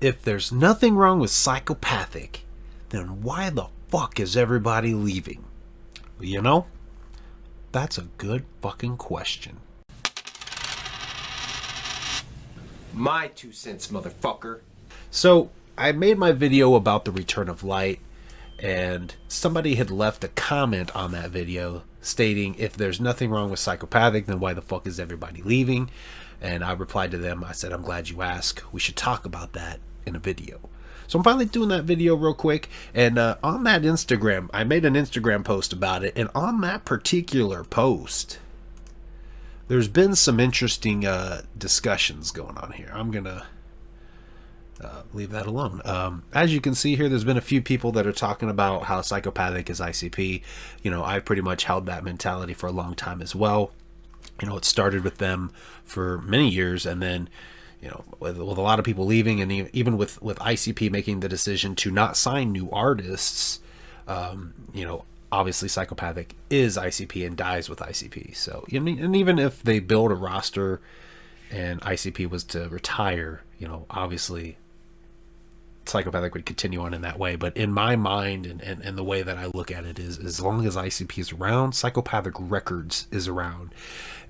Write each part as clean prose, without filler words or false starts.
If there's nothing wrong with psychopathic, then why the fuck is everybody leaving? You know, that's a good fucking question. My 2 cents, motherfucker. So, I made my video about the return of light, and somebody had left a comment on that video stating, if there's nothing wrong with psychopathic, then why the fuck is everybody leaving? And I replied to them, I said, I'm glad you asked. We should talk about that in a video. So I'm finally doing that video real quick, and on that Instagram, I made an Instagram post about it, and on that particular post, there's been some interesting discussions going on here. I'm gonna leave that alone. As you can see here, there's been a few people that are talking about how psychopathic is ICP. You know, I pretty much held that mentality for a long time as well. You know, it started with them for many years, and then, you know, with a lot of people leaving, and even with ICP making the decision to not sign new artists, you know, obviously psychopathic is ICP and dies with ICP. So, I mean, and even if they build a roster and ICP was to retire, you know, obviously psychopathic would continue on in that way. But in my mind, and the way that I look at it is, as long as ICP is around, Psychopathic Records is around.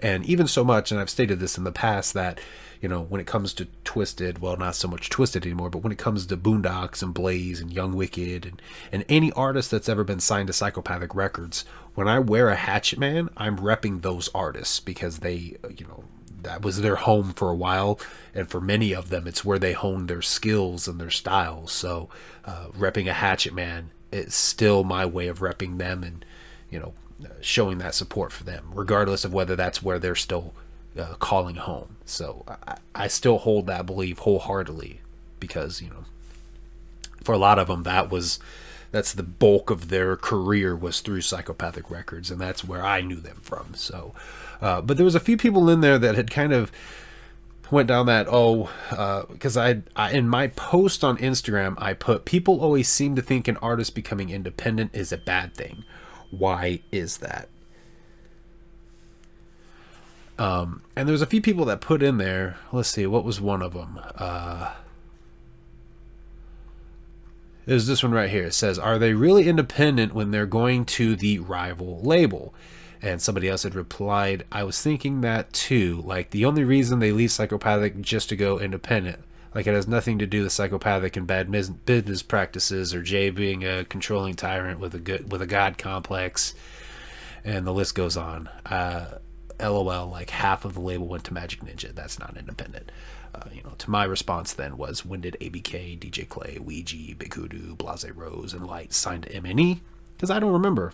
And even so much, and I've stated this in the past, that, you know, when it comes to Twisted, well, not so much Twisted anymore, but when it comes to Boondocks and Blaze and Young Wicked and any artist that's ever been signed to Psychopathic Records, when I wear a Hatchet Man, I'm repping those artists because they, you know, that was their home for a while, and for many of them, it's where they honed their skills and their styles. So, repping a Hatchet Man is still my way of repping them, and, you know, showing that support for them, regardless of whether that's where they're still calling home. So, I still hold that belief wholeheartedly, because, you know, for a lot of them, that's the bulk of their career was through Psychopathic Records, and that's where I knew them from. So, but there was a few people in there that had kind of went down that, because I in my post on Instagram, I put, people always seem to think an artist becoming independent is a bad thing. Why is that? And there's a few people that put in there, let's see, what was one of them? There's this one right here. It says, are they really independent when they're going to the rival label? And somebody else had replied, I was thinking that too. Like, the only reason they leave Psychopathic just to go independent. Like, it has nothing to do with Psychopathic and bad business practices, or Jay being a controlling tyrant with a god complex, and the list goes on. LOL, like half of the label went to Magic Ninja. That's not independent. You know, to my response then was, when did ABK, DJ Clay, Ouija, Big Hoodoo, Blase Rose, and Light sign to MNE? Because I don't remember.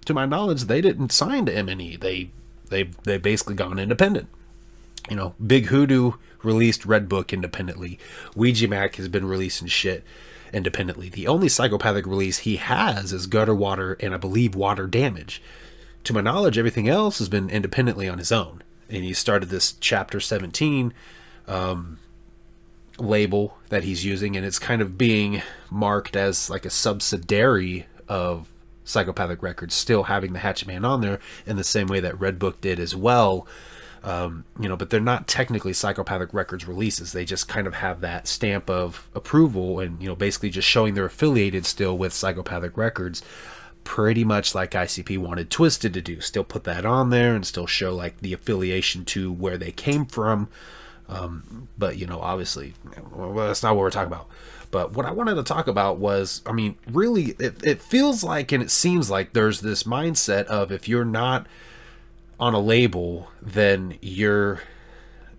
To my knowledge, they didn't sign to MNE. They basically gone independent. You know, Big Hoodoo released Red Book independently. Ouija Mac has been releasing shit independently. The only Psychopathic release he has is Gutter Water and I believe Water Damage. To my knowledge, everything else has been independently on his own. And he started this Chapter 17 label that he's using, and it's kind of being marked as like a subsidiary of Psychopathic Records, still having the Hatchet Man on there in the same way that Red Book did as well. You know, but they're not technically Psychopathic Records releases. They just kind of have that stamp of approval, and, you know, basically just showing they're affiliated still with Psychopathic Records, pretty much like ICP wanted Twisted to do. Still put that on there and still show like the affiliation to where they came from. But, you know, obviously, well, that's not what we're talking about. But what I wanted to talk about was, I mean, really, it feels like, and it seems like there's this mindset of, if you're not on a label, then you're,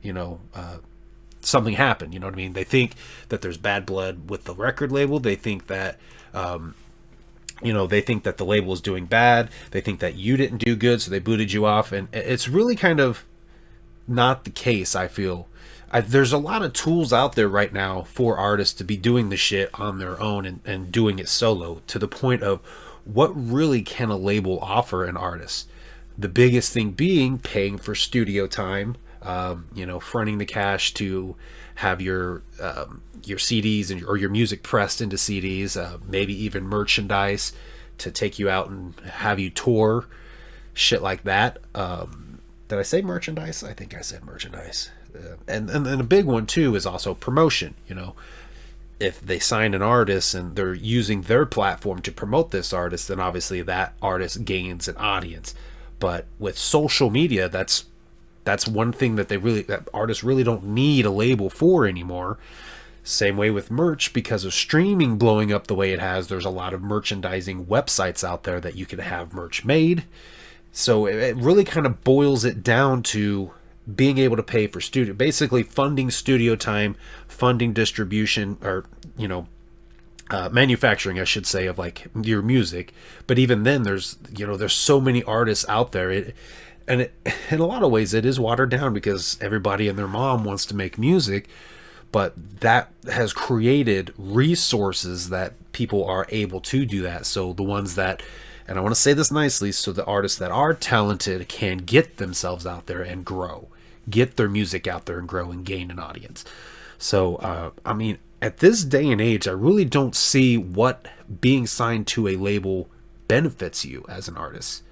you know, something happened. You know what I mean? They think that there's bad blood with the record label. They think that, you know, they think that the label is doing bad. They think that you didn't do good, so they booted you off. And it's really kind of not the case, I feel. There's a lot of tools out there right now for artists to be doing the shit on their own and doing it solo, to the point of, what really can a label offer an artist? The biggest thing being paying for studio time, you know, fronting the cash to have your CDs or your music pressed into CDs, maybe even merchandise to take you out and have you tour, shit like that. Did I say merchandise? I think I said merchandise. And a big one too is also promotion. You know, if they sign an artist and they're using their platform to promote this artist, then obviously that artist gains an audience. But with social media, that's one thing that that artists really don't need a label for anymore. Same way with merch, because of streaming blowing up the way it has, there's a lot of merchandising websites out there that you can have merch made. So it really kind of boils it down to being able to pay for studio, basically funding studio time, funding distribution, or, manufacturing, I should say, of like your music. But even then, there's so many artists out there. In a lot of ways, it is watered down because everybody and their mom wants to make music. But that has created resources that people are able to do that. So the ones that, and I want to say this nicely, so the artists that are talented can get themselves out there and grow, get their music out there and grow and gain an audience. So, I mean, at this day and age, I really don't see what being signed to a label benefits you as an artist,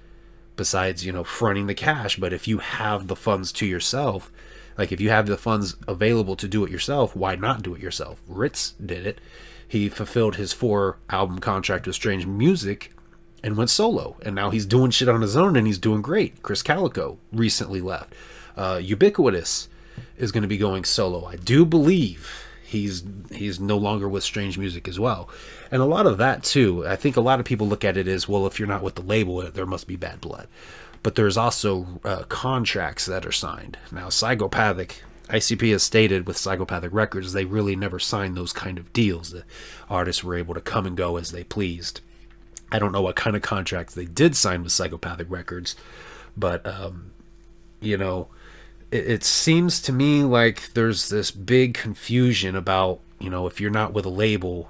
besides, fronting the cash. But if you have the funds to yourself, like if you have the funds available to do it yourself, why not do it yourself? Ritz did it. He fulfilled his 4-album contract with Strange Music and went solo. And now he's doing shit on his own and he's doing great. Chris Calico recently left. Ubiquitous is going to be going solo. I do believe he's no longer with Strange Music as well. And a lot of that too, I think a lot of people look at it as, well, if you're not with the label, there must be bad blood. But there's also contracts that are signed. Now, Psychopathic, ICP has stated with Psychopathic Records, they really never signed those kind of deals. The artists were able to come and go as they pleased. I don't know what kind of contracts they did sign with Psychopathic Records, but, it seems to me like there's this big confusion about, if you're not with a label,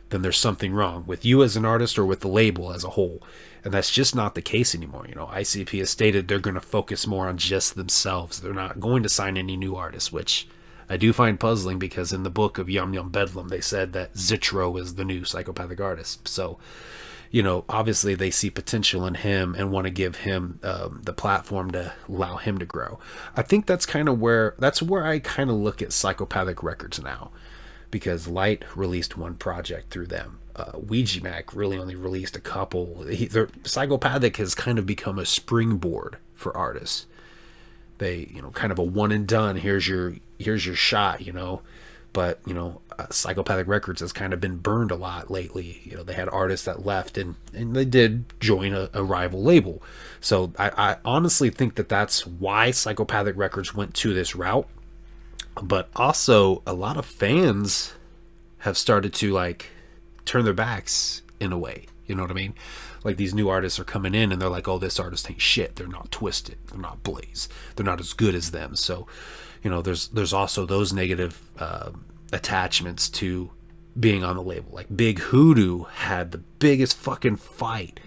then there's something wrong with you as an artist or with the label as a whole. And that's just not the case anymore. ICP has stated they're going to focus more on just themselves. They're not going to sign any new artists, which I do find puzzling because in the book of Yum Yum Bedlam, they said that Zitro is the new Psychopathic artist. So, obviously they see potential in him and want to give him the platform to allow him to grow. I think that's where I kind of look at Psychopathic Records now, because Light released one project through them. Ouija Mac really only released a couple. Psychopathic has kind of become a springboard for artists. They, kind of a one and done. Here's your shot, But Psychopathic Records has kind of been burned a lot lately. They had artists that left and they did join a rival label. So I honestly think that's why Psychopathic Records went to this route. But also a lot of fans have started to turn their backs in a way. You know what I mean? Like these new artists are coming in and they're like, oh, this artist ain't shit. They're not Twisted. They're not Blaze. They're not as good as them. So, there's also those negative attachments to being on the label. Like Big Hoodoo had the biggest fucking fight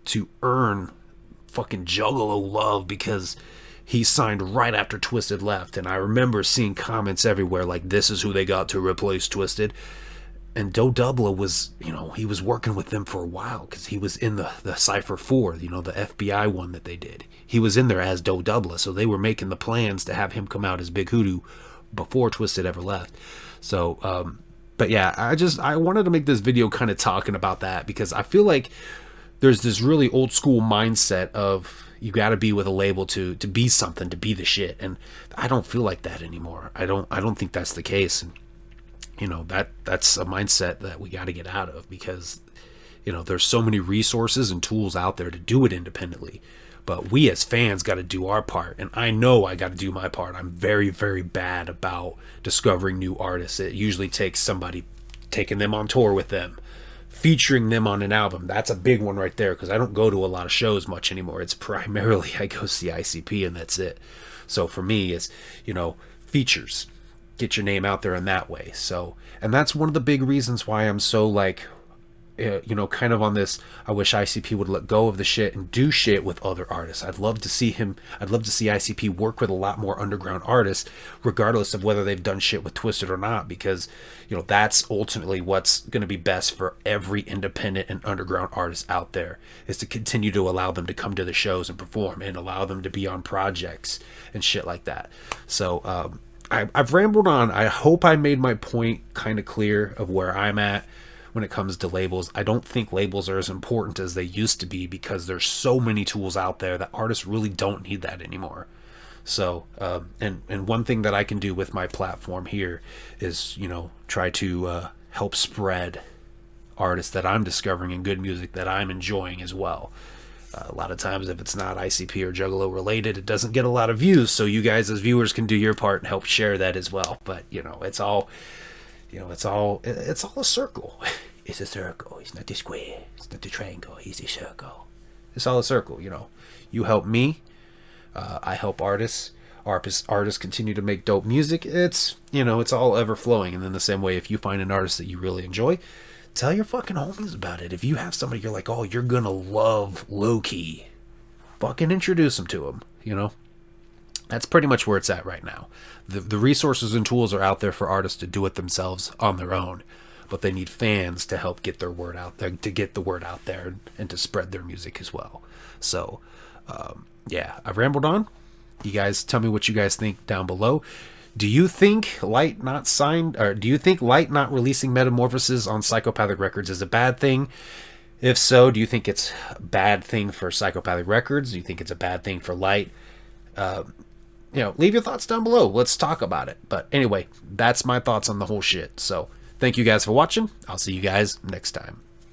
to earn fucking Juggalo love because he signed right after Twisted left. And I remember seeing comments everywhere like, this is who they got to replace Twisted. And Doe Dubla was, he was working with them for a while because he was in the Cypher 4, the FBI one that they did. He was in there as Doe Dubla, so they were making the plans to have him come out as Big Hoodoo before Twisted ever left. So, but yeah, I wanted to make this video kind of talking about that because I feel like there's this really old school mindset of you got to be with a label to be something, to be the shit. And I don't feel like that anymore. I don't think that's the case. And, that's a mindset that we got to get out of because, there's so many resources and tools out there to do it independently. But we as fans got to do our part. And I know I got to do my part. I'm very, very bad about discovering new artists. It usually takes somebody taking them on tour with them, featuring them on an album. That's a big one right there because I don't go to a lot of shows much anymore. It's primarily I go see ICP and that's it. So for me, it's, features. Get your name out there in that way. So, and that's one of the big reasons why I'm so kind of on this, I wish ICP would let go of the shit and do shit with other artists. I'd love to see ICP work with a lot more underground artists, regardless of whether they've done shit with Twisted or not, because, that's ultimately what's going to be best for every independent and underground artist out there, is to continue to allow them to come to the shows and perform and allow them to be on projects and shit like that. So, I've rambled on. I hope I made my point kind of clear of where I'm at when it comes to labels. I don't think labels are as important as they used to be because there's so many tools out there that artists really don't need that anymore. So, and one thing that I can do with my platform here is, try to help spread artists that I'm discovering and good music that I'm enjoying as well. A lot of times, if it's not ICP or Juggalo related, it doesn't get a lot of views. So you guys as viewers can do your part and help share that as well. But it's all, it's all a circle. It's a circle. It's not a square. It's not a triangle. It's a circle. It's all a circle. You help me. I help artists. Artists continue to make dope music. It's all ever flowing. And then the same way, if you find an artist that you really enjoy, tell your fucking homies about it. If you have somebody you're like, oh, you're gonna love Low-Key, fucking introduce them to them. That's pretty much where it's at right now. The resources and tools are out there for artists to do it themselves on their own, but they need fans to help get their word out there, to get the word out there, and to spread their music as well. So, yeah, I've rambled on. You guys tell me what you guys think down below. Do you think Light not releasing Metamorphosis on Psychopathic Records is a bad thing? If so, do you think it's a bad thing for Psychopathic Records? Do you think it's a bad thing for Light? Leave your thoughts down below. Let's talk about it. But anyway, that's my thoughts on the whole shit. So thank you guys for watching. I'll see you guys next time.